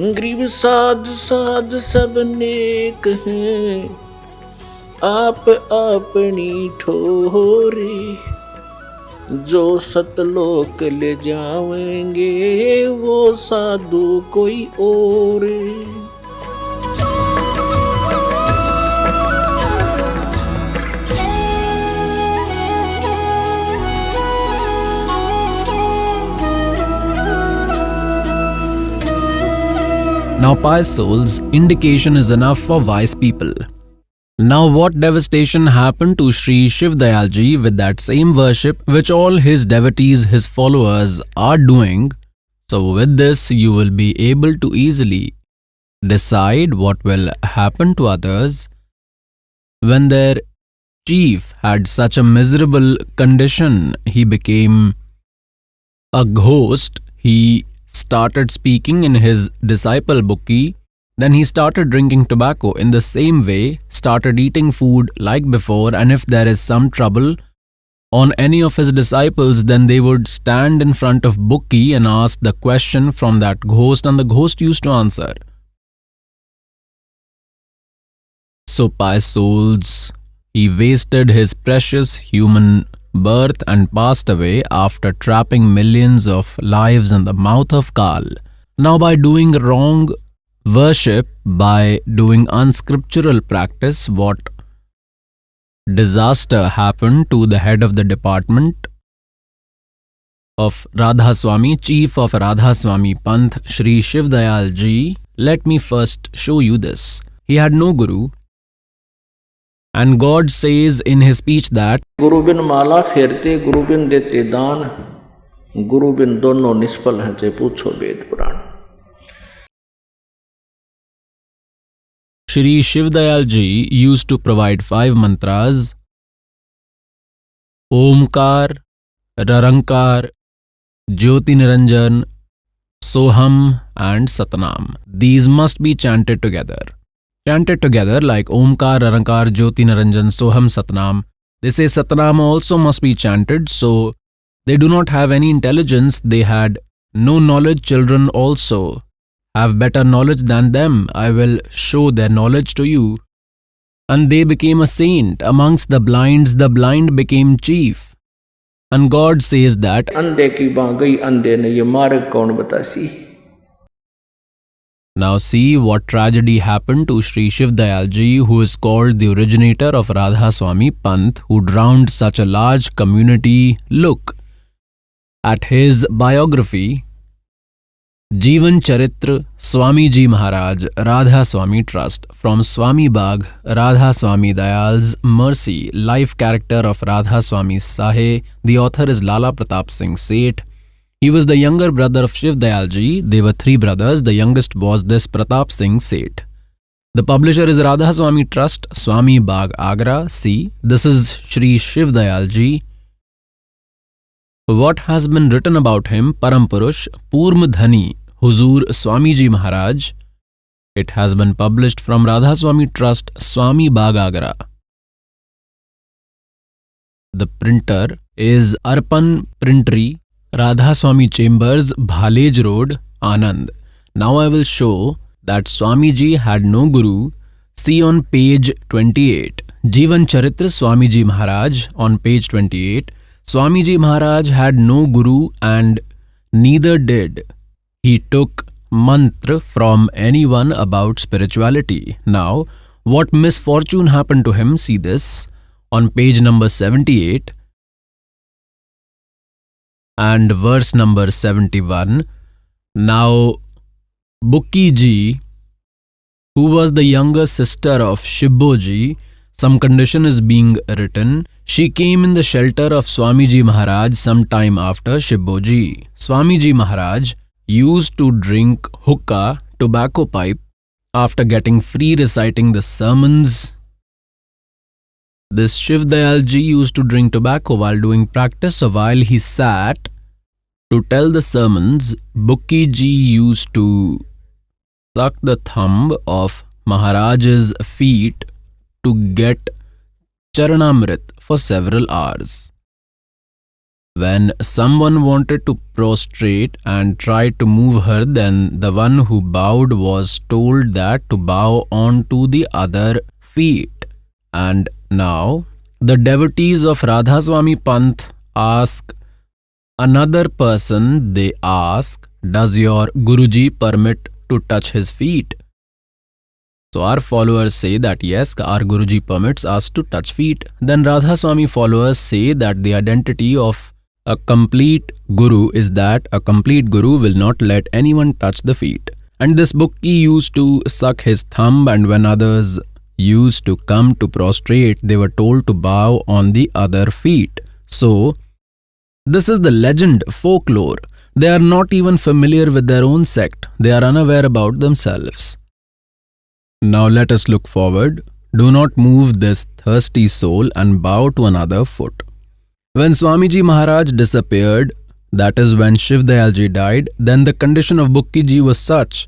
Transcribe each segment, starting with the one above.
गरीब साध साध सब नेक हैं, आप अपनी ठोरी। जो सतलोक ले जावेंगे वो साधु कोई और। Now, pious souls, indication is enough for wise people. Now, what devastation happened to Sri Shiv Dayal Ji with that same worship which all his devotees, his followers are doing? So, with this, you will be able to easily decide what will happen to others when their chief had such a miserable condition. He became a ghost. He started speaking in his disciple Bukki. Then he started drinking tobacco in the same way, started eating food like before, and if there is some trouble on any of his disciples, then they would stand in front of Bukki and ask the question from that ghost, and the ghost used to answer. So, pious souls, he wasted his precious human birth and passed away after trapping millions of lives in the mouth of Kal. Now, by doing wrong worship, by doing unscriptural practice, what disaster happened to the head of the department of Radha Swami, chief of Radha Swami Panth, Sri Shiv Dayal Ji? Let me first show you this. He had no guru. And God says in his speech that गुरु बिन माला फेरते, गुरु बिन देते दान, गुरु बिन दोनों निष्फल हैं, जे पूछो Veda Purana. Shri Shiv Dayal Ji used to provide 5 mantras: Omkar, Rarankar, Jyoti Niranjan, Soham and Satnam. These must be chanted together. Chanted together like Omkar, Rarankar, Jyoti Niranjan, Soham, Satnam. They say Satnam also must be chanted, so they do not have any intelligence, they had no knowledge. Children also have better knowledge than them. I will show their knowledge to you. And they became a saint. Amongst the blind became chief. And God says that अंधे की बाँ गई अंधे ने, ये मार्ग कौन बतासी। Now see what tragedy happened to Sri Shiv Dayal Ji, who is called the originator of Radha Swami Panth, who drowned such a large community. Look at his biography, Jeevan Charitra, Swami Ji Maharaj, Radha Swami Trust, from Swami Bagh, Radha Swami Dayal's Mercy, life character of Radha Swami Sahe. The author is Lala Pratap Singh Seth. He was the younger brother of Shiv Dayal Ji. They were 3 brothers. The youngest was this Pratap Singh Seth. The publisher is Radha Swami Trust, Swami Bagh, Agra. See, this is Shri Shiv Dayal Ji. What has been written about him? Param Purush, Purm Dhani, Huzur Swami Ji Maharaj. It has been published from Radha Swami Trust, Swami Bagh, Agra. The printer is Arpan Printery, Radha Swami Chambers, Bhalej Road, Anand. Now I will show that Swami Ji had no guru. See on page 28. Jeevan Charitra Swami Ji Maharaj on page 28. Swami Ji Maharaj had no guru and neither did he took mantra from anyone about spirituality. Now, what misfortune happened to him? See this on page number 78. And verse number 71. Now, Bukki Ji, who was the younger sister of Shibbo Ji, some condition is being written. She came in the shelter of Swami Ji Maharaj some time after Shibbo Ji. Swami Ji Maharaj used to drink hookah, tobacco pipe, after getting free reciting the sermons. This Shiv Dayal Ji used to drink tobacco while doing practice, so while he sat to tell the sermons, Bukki Ji used to suck the thumb of Maharaj's feet to get Charanamrit for several hours. When someone wanted to prostrate and tried to move her, then the one who bowed was told that to bow onto the other feet. And now the devotees of Radhaswami Panth ask another person, they ask, does your Guruji permit to touch his feet? So our followers say that yes, our Guruji permits us to touch feet. Then Radhaswami followers say that the identity of a complete Guru is that a complete Guru will not let anyone touch the feet. And this Bukki used to suck his thumb, and when others used to come to prostrate, they were told to bow on the other feet. So, this is the legend, folklore. They are not even familiar with their own sect. They are unaware about themselves. Now let us look forward. Do not move this thirsty soul and bow to another foot. When Swamiji Maharaj disappeared, that is when Shiv Dayal Ji died, then the condition of Bukki Ji was such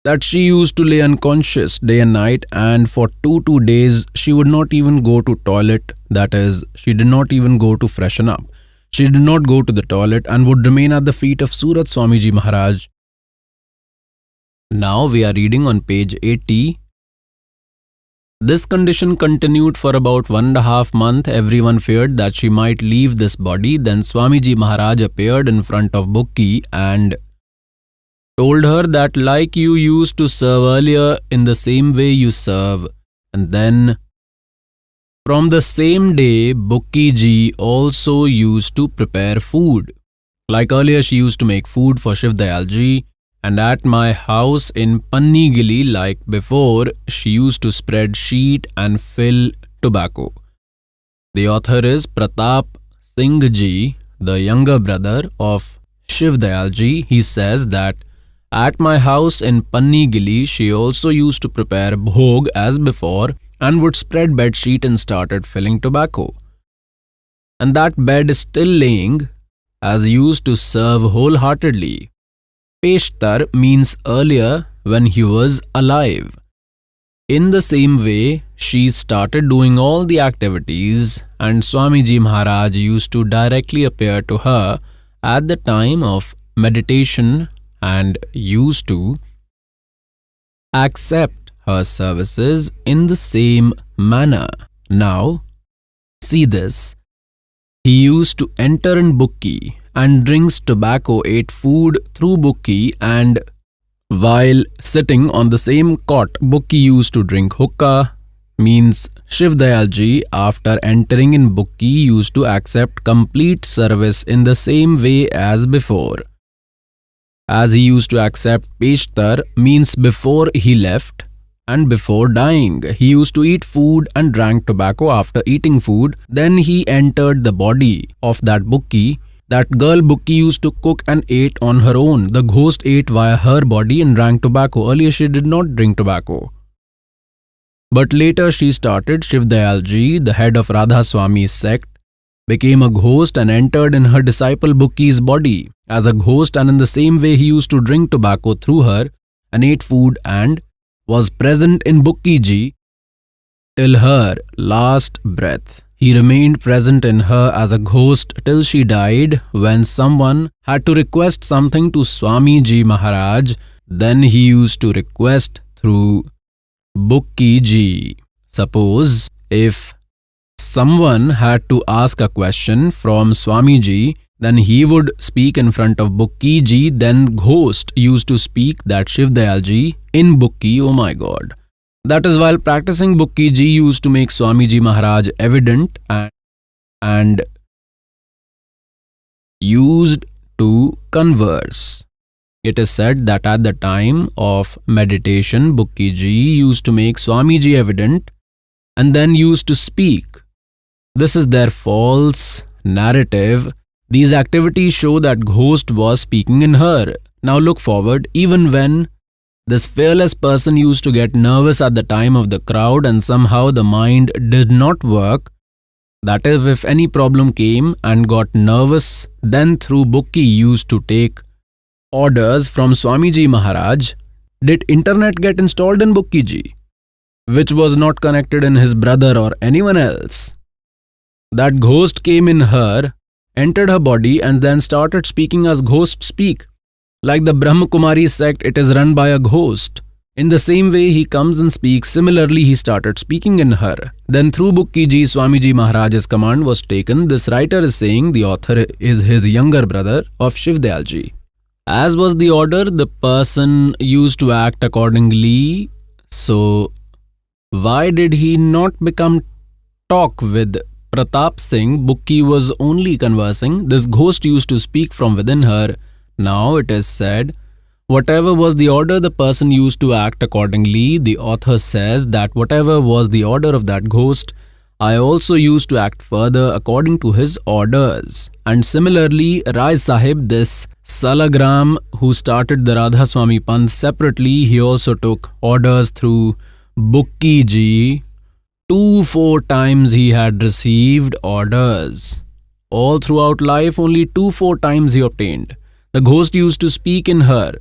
that she used to lay unconscious day and night, and for 2 days she would not even go to toilet, that is, she did not even go to freshen up. She did not go to the toilet and would remain at the feet of Surat Swamiji Maharaj. Now we are reading on page 80. This condition continued for about 1.5 months. Everyone feared that she might leave this body. Then Swamiji Maharaj appeared in front of Bukki and told her that like you used to serve earlier, in the same way you serve. And then from the same day, Bukki Ji also used to prepare food. Like earlier, she used to make food for Shiv Dayal Ji. And at my house in Pannigili, like before, she used to spread sheet and fill tobacco. The author is Pratap Singh Ji, the younger brother of Shiv Dayal Ji. He says that at my house in Pannigili, she also used to prepare bhog as before and would spread bed sheet and started filling tobacco. And that bed is still laying, as used to serve wholeheartedly. Peshtar means earlier when he was alive. In the same way, she started doing all the activities, and Swamiji Maharaj used to directly appear to her at the time of meditation and used to accept her services in the same manner. Now, see this. He used to enter in Bukki and drinks tobacco, ate food through Bukki, and while sitting on the same cot, Bukki used to drink hookah. Means Shiv Dayal Ji, after entering in Bukki, used to accept complete service in the same way as before. As he used to accept Peshtar, means before he left and before dying. He used to eat food and drank tobacco. After eating food, then he entered the body of that Bukki. That girl Bukki used to cook and ate on her own. The ghost ate via her body and drank tobacco. Earlier she did not drink tobacco. But later she started. Shiv Dayal Ji, the head of Radha Swami's sect, became a ghost and entered in her disciple Bukki's body as a ghost, and in the same way he used to drink tobacco through her and ate food and was present in Bukki Ji till her last breath. He remained present in her as a ghost till she died. When someone had to request something to Swamiji Maharaj, then he used to request through Bukki Ji. Suppose if someone had to ask a question from Swamiji, then he would speak in front of Bukki Ji, then ghost used to speak that Shiv Dayal Ji in Bukki. Oh my God. That is, while practicing, Bukki Ji used to make Swamiji Maharaj evident and used to converse. It is said that at the time of meditation, Bukki Ji used to make Swamiji evident and then used to speak. This is their false narrative. These activities show that ghost was speaking in her. Now look forward. Even when this fearless person used to get nervous at the time of the crowd and somehow the mind did not work, that is, if any problem came and got nervous, then through Bukki used to take orders from Swamiji Maharaj. Did internet get installed in Bukki Ji, which was not connected in his brother or anyone else? That ghost came in her, entered her body and then started speaking as ghosts speak. Like the Brahmakumari sect, it is run by a ghost. In the same way, he comes and speaks. Similarly, he started speaking in her. Then through Bukki Ji, Swamiji Maharaj's command was taken. This writer is saying the author is his younger brother of Shiv Dayal Ji. As was the order, the person used to act accordingly. So, why did he not become talk with Pratap Singh? Bukki was only conversing. This ghost used to speak from within her. Now it is said, whatever was the order, the person used to act accordingly. The author says that whatever was the order of that ghost, I also used to act further according to his orders. And similarly, Rai Sahib, this Salagram who started the Radha Swami Panth separately, he also took orders through Bukki Ji. 2-4 times he had received orders. All throughout life, only 2-4 times he obtained. The ghost used to speak in her.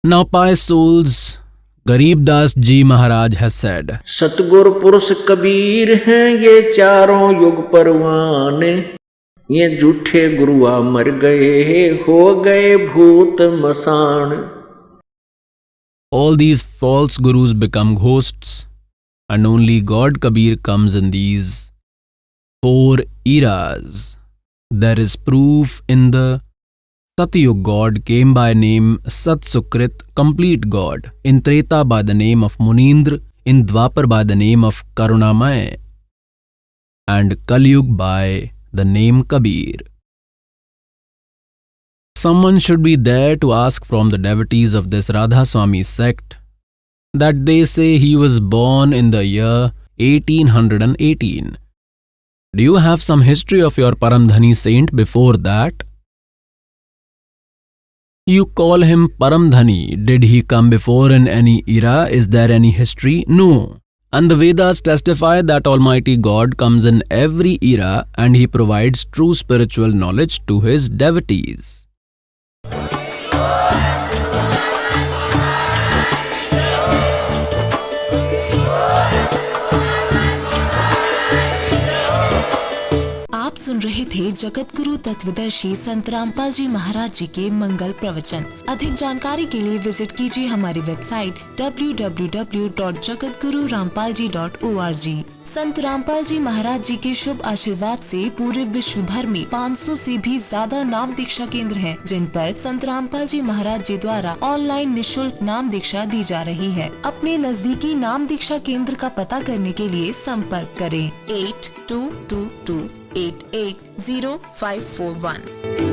Now, pious souls, Garib Das Ji Maharaj has said, सतगुर पुरुष कबीर हैं ये चारों युग परवाने, ये झूठे गुरुआ मर गए हो गए भूत मसान. all these false gurus become ghosts, and only God Kabir comes in these 4 eras. There is proof in the Satyug God came by name Sat Sukrit, complete God, in Treta by the name of Munindra, in Dwapar by the name of Karunamay, and Kalyug by the name Kabir. Someone should be there to ask from the devotees of this Radha Swami sect that they say he was born in the year 1818. Do you have some history of your Paramdhani saint before that? You call him Paramdhani. Did he come before in any era? Is there any history? No. And the Vedas testify that Almighty God comes in every era and he provides true spiritual knowledge to his devotees. आप सुन रहे थे जगत गुरु तत्वदर्शी संत रामपाल जी महाराज जी के मंगल प्रवचन। अधिक जानकारी के लिए विजिट कीजिए हमारी वेबसाइट www.jagatgururampalji.org। संत रामपाल जी महाराज जी के शुभ आशीर्वाद से पूरे विश्व भर में 500 से भी ज्यादा नाम दीक्षा केंद्र हैं, जिन पर संत रामपाल जी महाराज जी द्वारा ऑनलाइन निशुल्क नाम दीक्षा दी जा रही है। अपने नजदीकी नाम दीक्षा केंद्र का पता करने के लिए संपर्क करें 8222880541।